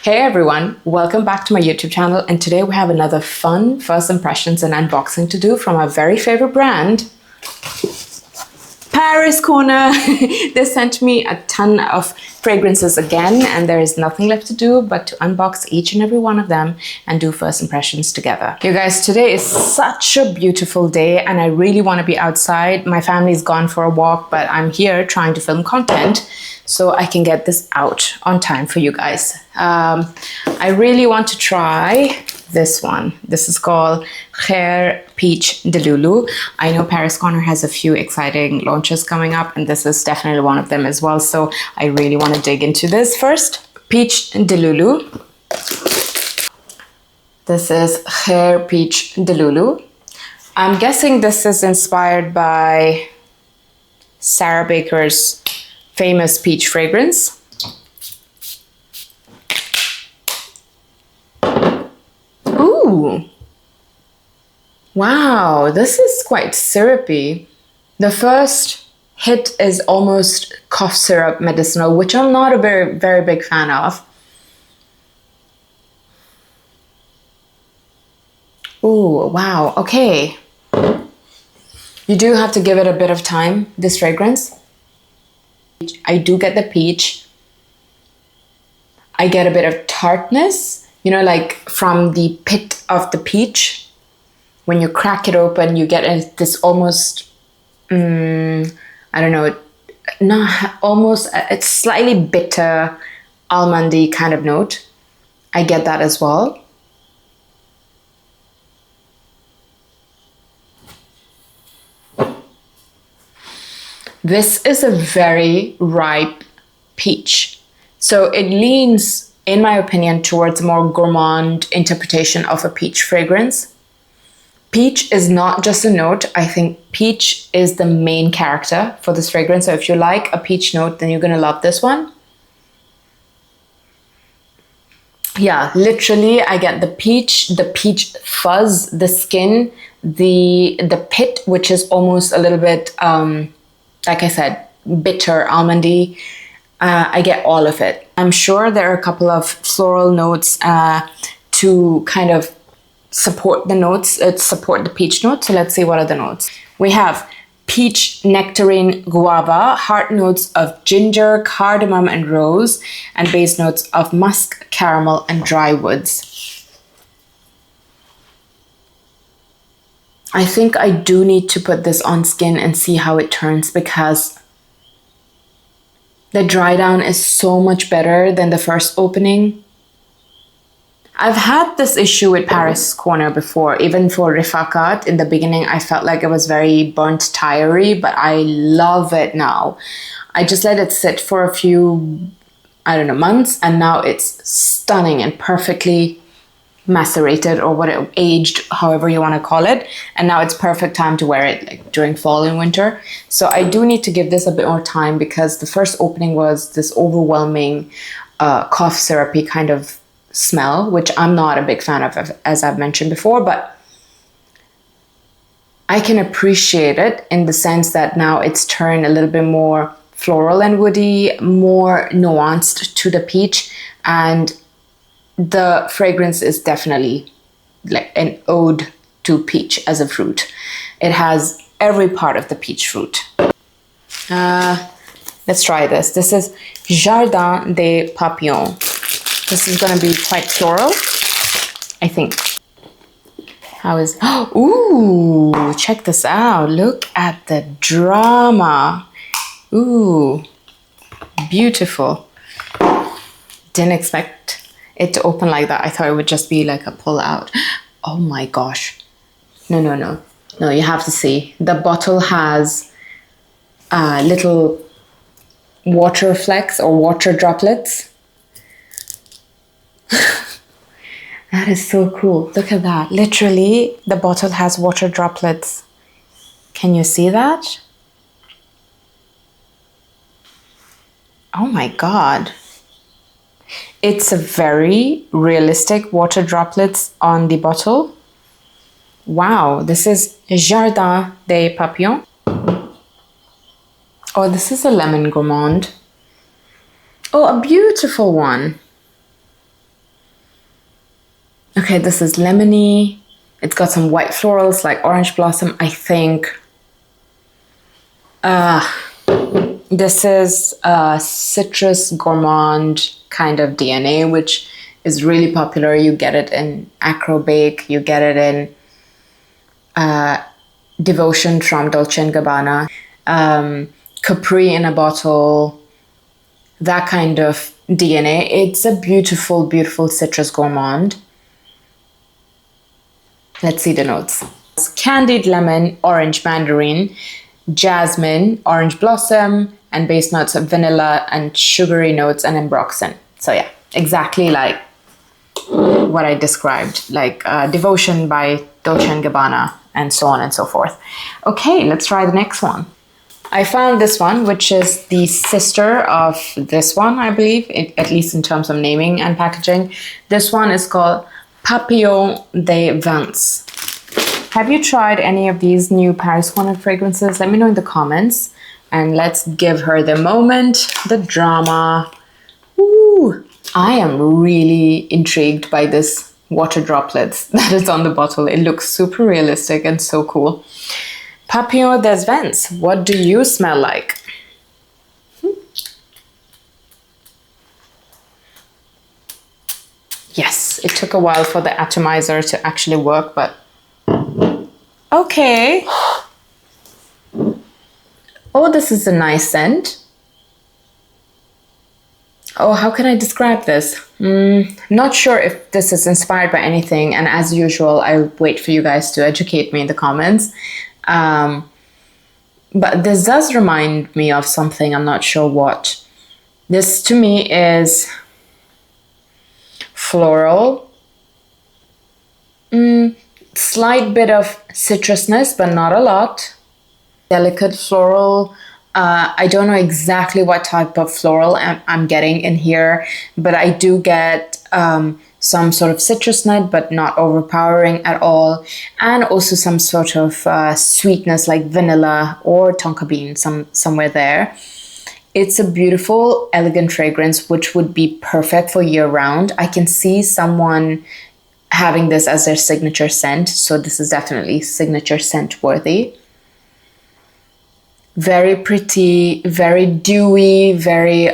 Hey everyone, welcome back to my YouTube channel, and today we have another fun first impressions and unboxing to do from our very favorite brand, Paris Corner. They sent me a ton of fragrances again, and there is nothing left to do but to unbox each and every one of them and do first impressions together. You guys, today is such a beautiful day and I really want to be outside. My family's gone for a walk, but I'm here trying to film content so I can get this out on time for you guys. I really want to try this one. This is called Hair Peach Delulu. I know Paris Corner has a few exciting launches coming up, and this is definitely one of them as well. So I really want to dig into this first. Peach Delulu. This is Hair Peach Delulu. I'm guessing this is inspired by Sarah Baker's famous peach fragrance. Ooh, wow, this is quite syrupy. The first hit is almost cough syrup medicinal, which I'm not a very big fan of. Ooh, wow, okay. You do have to give it a bit of time, this fragrance. I do get the peach. I get a bit of tartness, you know, like from the pit of the peach. When you crack it open, you get this almost, I don't know, not almost, it's slightly bitter, almondy kind of note. I get that as well. This is a very ripe peach. So it leans, in my opinion, towards a more gourmand interpretation of a peach fragrance. Peach is not just a note. I think peach is the main character for this fragrance. So if you like a peach note, then you're gonna love this one. Yeah, literally I get the peach fuzz, the skin, the pit, which is almost a little bit, like I said, bitter, almondy. I get all of it. I'm sure there are a couple of floral notes to kind of support the notes, support the peach notes. So let's see what are the notes. We have peach, nectarine, guava, heart notes of ginger, cardamom, and rose, and base notes of musk, caramel, and dry woods. I think I do need to put this on skin and see how it turns, because the dry down is so much better than the first opening. I've had this issue with Paris Corner before, even for Rifakat. In the beginning, I felt like it was very burnt tiry, but I love it now. I just let it sit for a few, I don't know, months, and now it's stunning and perfectly macerated, or what, aged, however you want to call it, and now it's perfect time to wear it, like during fall and winter. So I do need to give this a bit more time, because the first opening was this overwhelming cough syrupy kind of smell, which I'm not a big fan of, as I've mentioned before, but I can appreciate it in the sense that now it's turned a little bit more floral and woody, more nuanced to the peach, and the fragrance is definitely like an ode to peach as a fruit. It has every part of the peach fruit. Let's try this. This is Jardin des Papillons. This is going to be quite floral, I think. How is... Ooh, check this out. Look at the drama. Ooh, beautiful. Didn't expect it to open like that. I thought it would just be like a pull out. Oh my gosh. No, you have to see. The bottle has little water flecks or water droplets. That is so cool. Look at that. Literally, the bottle has water droplets. Can you see that? Oh my God. It's a very realistic water droplets on the bottle. Wow, this is Jardin des Papillons. Oh, this is a lemon gourmand. Oh, a beautiful one. Okay, this is lemony. It's got some white florals like orange blossom, I think. This is a citrus gourmand kind of DNA, which is really popular. You get it in Acro Bake, you get it in Devotion from Dolce & Gabbana, Capri in a bottle, that kind of DNA. It's a beautiful, beautiful citrus gourmand. Let's see the notes. It's candied lemon, orange mandarin, jasmine, orange blossom, and base notes of vanilla and sugary notes and ambroxan. So yeah, exactly like what I described, like Devotion by Dolce & Gabbana, and so on and so forth. Okay, let's try the next one. I found this one, which is the sister of this one, I believe, at least in terms of naming and packaging. This one is called Papillon de Vence. Have you tried any of these new Paris Corner fragrances? Let me know in the comments. And let's give her the moment, the drama. Ooh, I am really intrigued by this water droplets that is on the bottle. It looks super realistic and so cool. Papillon des Vents, what do you smell like? Yes, it took a while for the atomizer to actually work, but okay. Oh, this is a nice scent. Oh, how can I describe this? Not sure if this is inspired by anything, and as usual, I wait for you guys to educate me in the comments. But this does remind me of something, I'm not sure what. This to me is floral. Slight bit of citrusness, but not a lot. Delicate floral. I don't know exactly what type of floral I'm getting in here, but I do get some sort of citrus nut, but not overpowering at all. And also some sort of sweetness like vanilla or tonka bean, somewhere there. It's a beautiful, elegant fragrance, which would be perfect for year round. I can see someone having this as their signature scent. So this is definitely signature scent worthy. Very pretty, very dewy, very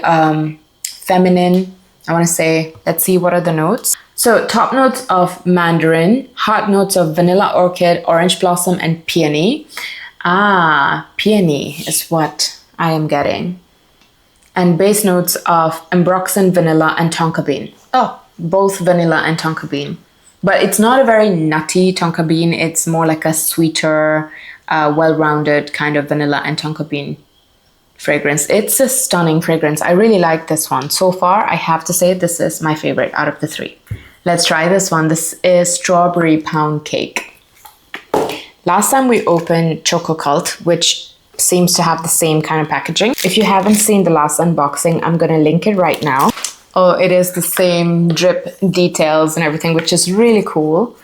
feminine. I want to say, let's see, what are the notes? So top notes of mandarin, heart notes of vanilla orchid, orange blossom, and peony. Peony is what I am getting. And base notes of ambroxan, vanilla, and tonka bean. Oh, both vanilla and tonka bean. But it's not a very nutty tonka bean. It's more like a sweeter, well-rounded kind of vanilla and tonka bean fragrance. It's a stunning fragrance. I really like this one. So far, I have to say this is my favorite out of the three. Let's try this one. This is Strawberry Pound Cake. Last time we opened Choco Cult, which seems to have the same kind of packaging. If you haven't seen the last unboxing, I'm gonna link it right now. Oh, it is the same drip details and everything, which is really cool.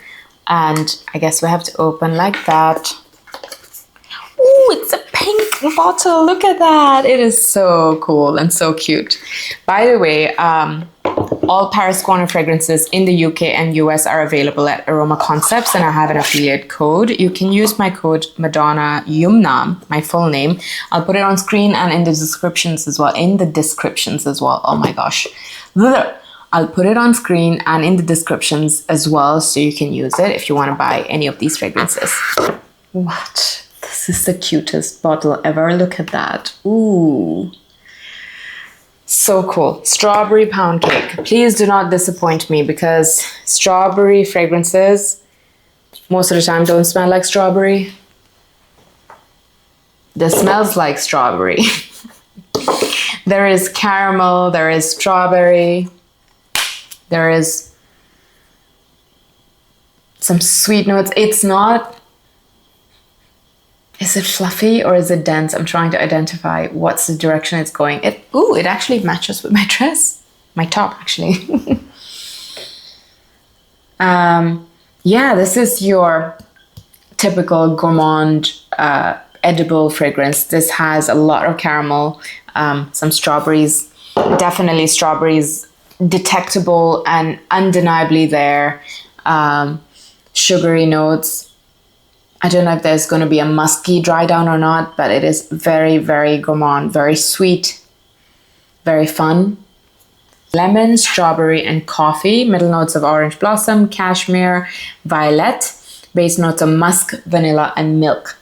And I guess we have to open like that. Ooh, it's a pink bottle. Look at that. It is so cool and so cute. By the way, all Paris Corner fragrances in the UK and US are available at Aroma Concepts, and I have an affiliate code. You can use my code Madonna Yumnam, my full name. I'll put it on screen and in the descriptions as well. Oh my gosh. I'll put it on screen and in the descriptions as well, so you can use it if you want to buy any of these fragrances. What? This is the cutest bottle ever. Look at that. Ooh. So cool. Strawberry Pound Cake. Please do not disappoint me, because strawberry fragrances most of the time don't smell like strawberry. This smells like strawberry. There is caramel, there is strawberry, there is some sweet notes. It's not... Is it fluffy or is it dense? I'm trying to identify what's the direction it's going. It actually matches with my dress. My top, actually. Yeah, this is your typical gourmand edible fragrance. This has a lot of caramel, some strawberries, definitely strawberries detectable and undeniably there. sugary notes. I don't know if there's going to be a musky dry down or not, but it is very, very gourmand, very sweet, very fun. Lemon, strawberry, and coffee. Middle notes of orange blossom, cashmere, violet. Base notes of musk, vanilla, and milk.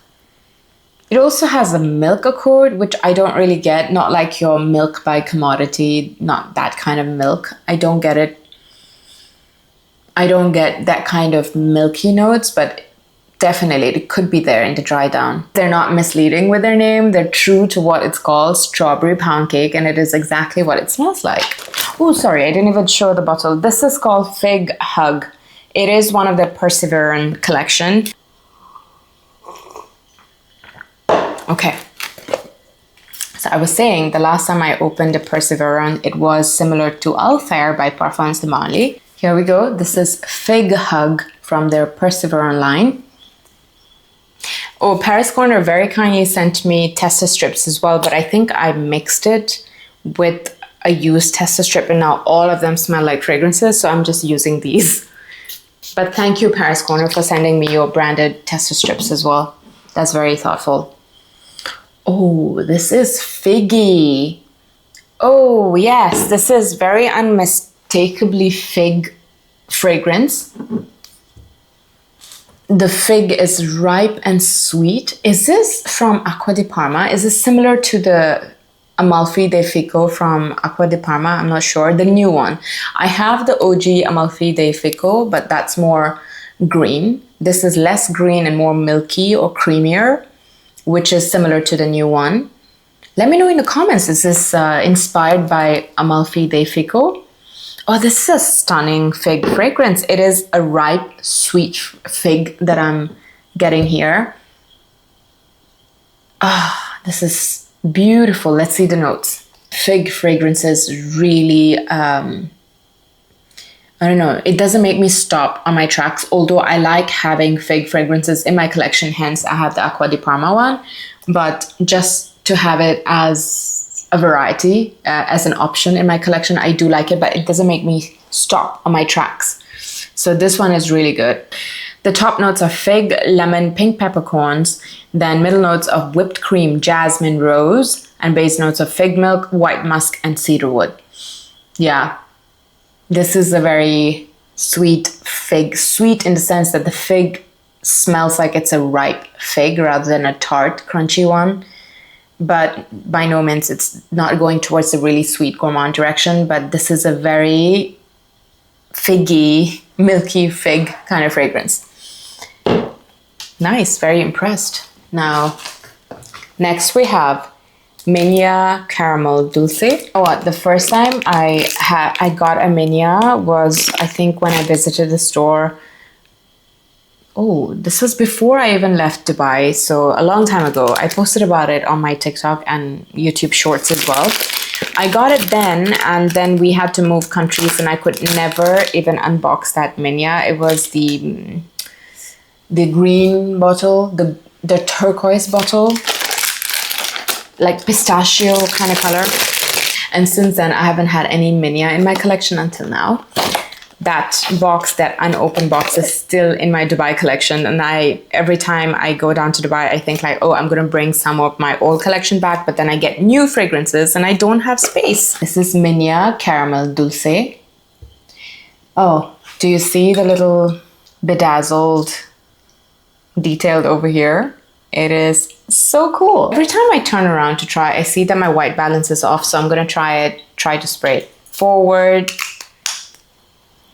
It also has a milk accord, which I don't really get. Not like your milk by commodity, not that kind of milk. I don't get it. I don't get that kind of milky notes, but definitely it could be there in the dry down. They're not misleading with their name. They're true to what it's called, strawberry pound cake, and it is exactly what it smells like. Oh, sorry, I didn't even show the bottle. This is called Fig Hug. It is one of the Perseviron collection. Okay. So I was saying the last time I opened the Perseveron, it was similar to Alfair by Parfums de Marly. Here we go. This is Fig Hug from their Perseveron line. Oh, Paris Corner very kindly sent me tester strips as well, but I think I mixed it with a used tester strip and now all of them smell like fragrances, so I'm just using these. But thank you, Paris Corner, for sending me your branded tester strips as well. That's very thoughtful. Oh, this is figgy. Oh, yes, this is very unmistakably fig fragrance. The fig is ripe and sweet. Is this from Acqua di Parma? Is this similar to the Amalfi de Fico from Acqua di Parma? I'm not sure. The new one. I have the OG Amalfi de Fico, but that's more green. This is less green and more milky or creamier, which is similar to the new one. Let me know in the comments, is this inspired by Amalfi de Fico? Oh, this is a stunning fig fragrance. It is a ripe, sweet fig that I'm getting here. Ah, this is beautiful. Let's see the notes. Fig fragrances really, I don't know, it doesn't make me stop on my tracks, although I like having fig fragrances in my collection, hence I have the Acqua di Parma one, but just to have it as a variety, as an option in my collection, I do like it, but it doesn't make me stop on my tracks. So this one is really good. The top notes are fig, lemon, pink peppercorns, then middle notes of whipped cream, jasmine, rose, and base notes of fig milk, white musk, and cedarwood. Yeah, this is a very sweet fig. Sweet in the sense that the fig smells like it's a ripe fig rather than a tart, crunchy one. But by no means it's not going towards the really sweet gourmand direction, but this is a very figgy, milky fig kind of fragrance. Nice, very impressed. Now, next we have Minya Caramel Dulce. Oh, the first time I got a Minya was, I think, when I visited the store. Oh, this was before I even left Dubai, so a long time ago. I posted about it on my TikTok and YouTube shorts as well. I got it then, and then we had to move countries and I could never even unbox that Minya. It was the green bottle, the turquoise bottle, like pistachio kind of color. And since then, I haven't had any Minya in my collection until now. That box, that unopened box, is still in my Dubai collection, and every time I go down to Dubai, I think like, oh, I'm gonna bring some of my old collection back, but then I get new fragrances and I don't have space. This is Minya Caramel Dulce. Oh, do you see the little bedazzled detailed over here? It is so cool. Every time I turn around to try, I see that my white balance is off, so I'm gonna try to spray it forward.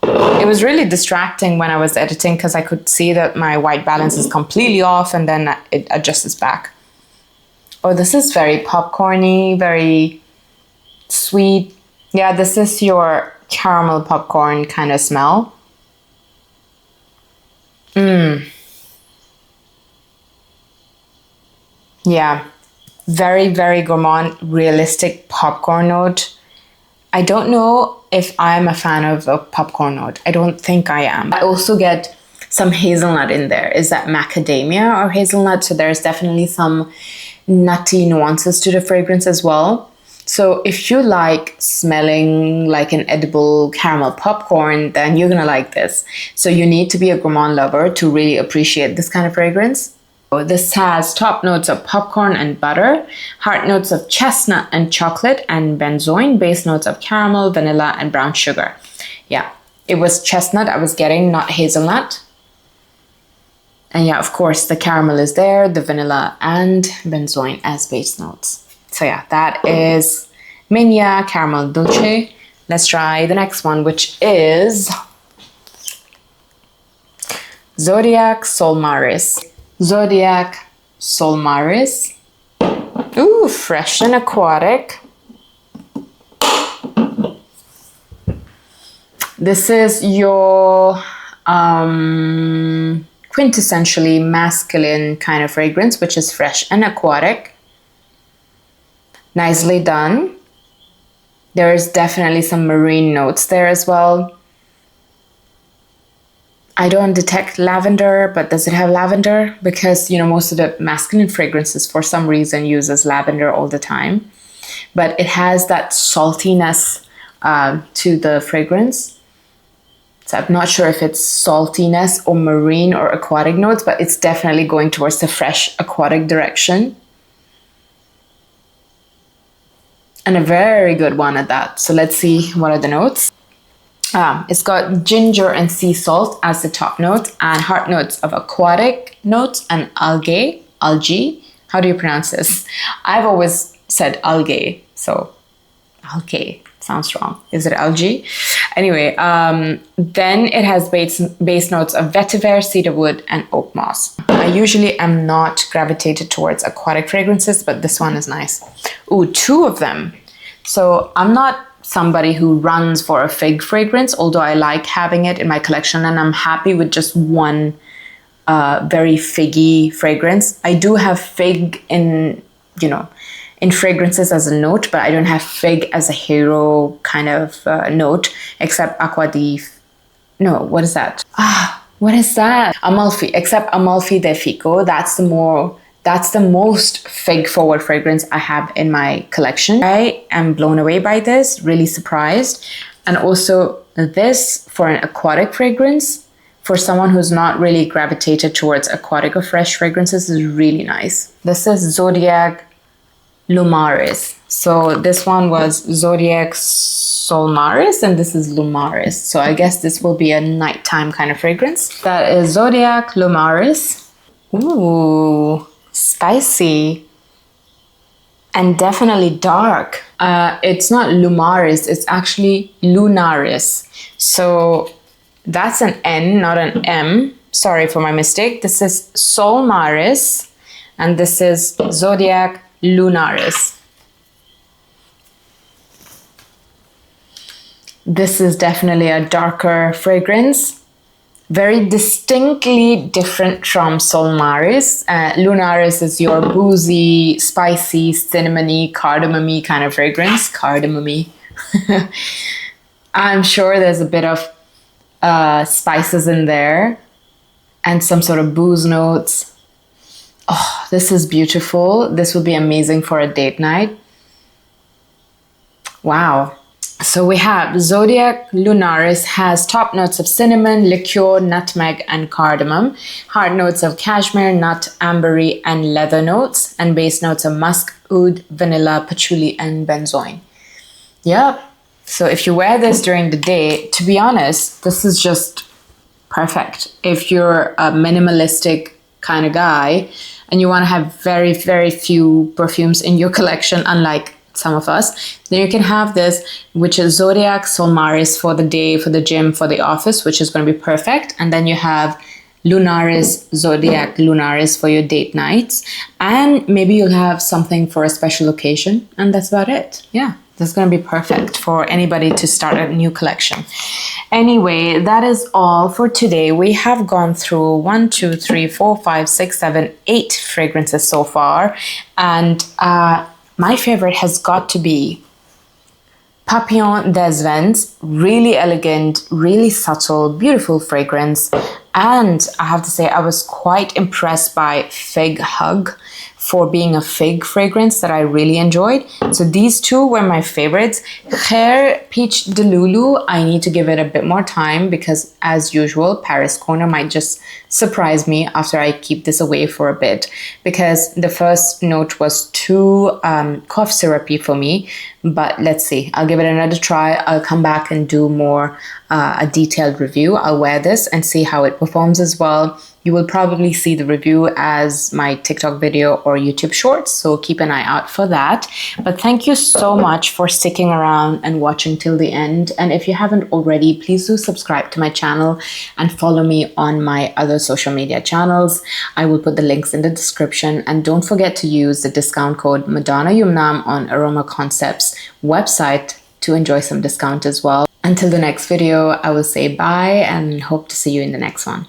It was really distracting when I was editing because I could see that my white balance is completely off and then it adjusts back. Oh, this is very popcorny, very sweet. Yeah, this is your caramel popcorn kind of smell. Yeah, very, very gourmand, realistic popcorn note. I don't know if I'm a fan of a popcorn note. I don't think I am. I also get some hazelnut in there. Is that macadamia or hazelnut? So there's definitely some nutty nuances to the fragrance as well. So if you like smelling like an edible caramel popcorn, then you're gonna like this. So you need to be a gourmand lover to really appreciate this kind of fragrance. So this has top notes of popcorn and butter, heart notes of chestnut and chocolate and benzoin, base notes of caramel, vanilla, and brown sugar. Yeah, it was chestnut I was getting, not hazelnut. And yeah, of course, the caramel is there, the vanilla and benzoin as base notes. So yeah, that is Minya Caramel Dulce. Let's try the next one, which is Zodiac Solmaris. Zodiac Solmaris. Ooh, fresh and aquatic. This is your quintessentially masculine kind of fragrance, which is fresh and aquatic. Nicely done. There's definitely some marine notes there as well. I don't detect lavender, but does it have lavender? Because, you know, most of the masculine fragrances for some reason uses lavender all the time. But it has that saltiness to the fragrance. So I'm not sure if it's saltiness or marine or aquatic notes, but it's definitely going towards the fresh aquatic direction. And a very good one at that. So let's see what are the notes. It's got ginger and sea salt as the top note, and heart notes of aquatic notes and algae. How do you pronounce this? I've always said algae, so algae sounds wrong. Is it algae? Anyway, then it has base notes of vetiver, cedarwood, and oak moss. I usually am not gravitated towards aquatic fragrances, but this one is nice. Ooh, 2 of them. So I'm not somebody who runs for a fig fragrance, although I like having it in my collection, and I'm happy with just one very figgy fragrance. I do have fig in, you know, in fragrances as a note, but I don't have fig as a hero kind of note, except Aqua di... No, what is that? What is that? Amalfi, except Amalfi de Fico. That's the most fig forward fragrance I have in my collection. I am blown away by this, really surprised. And also this for an aquatic fragrance, for someone who's not really gravitated towards aquatic or fresh fragrances, is really nice. This is Zodiac Lunaris. So this one was Zodiac Solmaris and this is Lunaris. So I guess this will be a nighttime kind of fragrance. That is Zodiac Lunaris. Ooh, spicy and definitely dark. It's not Lunaris, it's actually Lunaris. So that's an N, not an M. Sorry for my mistake. This is Solmaris and this is Zodiac Lunaris. This is definitely a darker fragrance, very distinctly different from Solmaris. Lunaris is your boozy, spicy, cinnamony, cardamom-y kind of fragrance. Cardamom-y. I'm sure there's a bit of spices in there and some sort of booze notes. Oh, this is beautiful. This would be amazing for a date night. Wow. So we have Zodiac Lunaris has top notes of cinnamon, liqueur, nutmeg, and cardamom, heart notes of cashmere, nut, ambery, and leather notes, and base notes of musk, oud, vanilla, patchouli, and benzoin. Yep. So if you wear this during the day, to be honest, this is just perfect. If you're a minimalistic kind of guy and you want to have very, very few perfumes in your collection, unlike some of us, then you can have this, which is Zodiac Solmaris for the day, for the gym, for the office, which is going to be perfect. And then you have Lunaris, Zodiac Lunaris for your date nights. And maybe you'll have something for a special occasion. And that's about it. Yeah, that's going to be perfect for anybody to start a new collection. Anyway, that is all for today. We have gone through 1, 2, 3, 4, 5, 6, 7, 8 fragrances so far. And my favorite has got to be Papillon des Vents. Really elegant, really subtle, beautiful fragrance. And I have to say, I was quite impressed by Fig Hug for being a fig fragrance that I really enjoyed. So these two were my favorites. Hair Peach Delulu, I need to give it a bit more time because, as usual, Paris Corner might just surprise me after I keep this away for a bit, because the first note was too cough syrupy for me. But let's see, I'll give it another try. I'll come back and do more a detailed review. I'll wear this and see how it performs as well. You will probably see the review as my TikTok video or YouTube shorts, so keep an eye out for that. But thank you so much for sticking around and watching till the end. And if you haven't already, please do subscribe to my channel and follow me on my other social media channels. I will put the links in the description, and don't forget to use the discount code Madonna Yumnam on Aroma Concepts website to enjoy some discount as well. Until the next video, I will say bye and hope to see you in the next one.